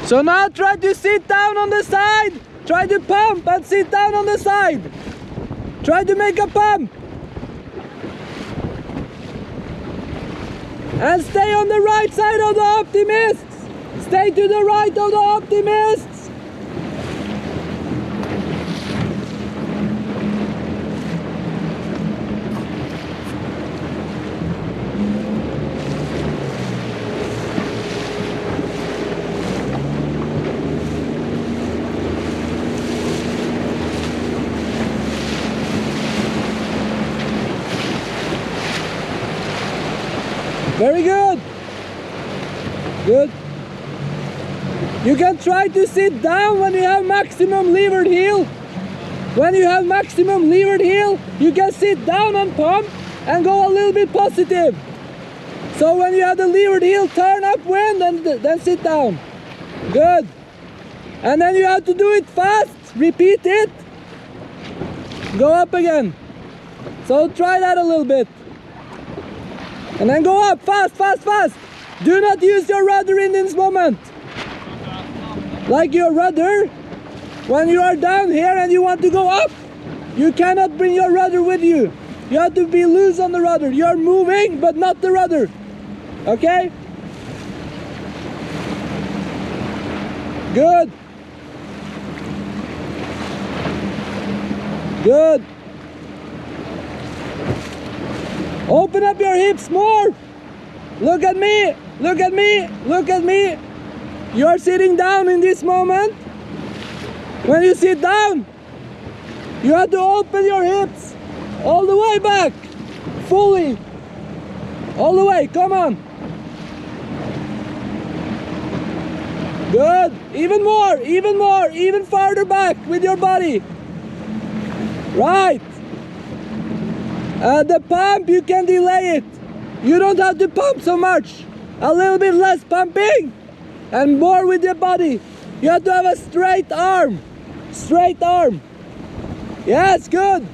So now try to sit down on the side. Try to pump and sit down on the side. Try to make a pump. And stay on the right side of the optimists. Stay to the right of the optimists. Very good. Good. You can try to sit down when you have maximum levered heel. When you have maximum levered heel, you can sit down and pump and go a little bit positive. So when you have the levered heel, turn upwind and then sit down. Good. And then you have to do it fast. Repeat it. Go up again. So try that a little bit. And then go up, fast, fast, fast. Do not use your rudder in this moment. Like your rudder, when you are down here and you want to go up, you cannot bring your rudder with you. You have to be loose on the rudder. You are moving, but not the rudder. Okay? Good. Good. Open up your hips more. Look at me. Look at me. Look at me. You are sitting down in this moment. When you sit down, you have to open your hips all the way back. Fully. All the way. Come on. Good. Even more. Even more. Even farther back with your body. Right. The pump, you can delay it. You don't have to pump so much. A little bit less pumping and more with your body. You have to have a straight arm. Straight arm. Yes, good.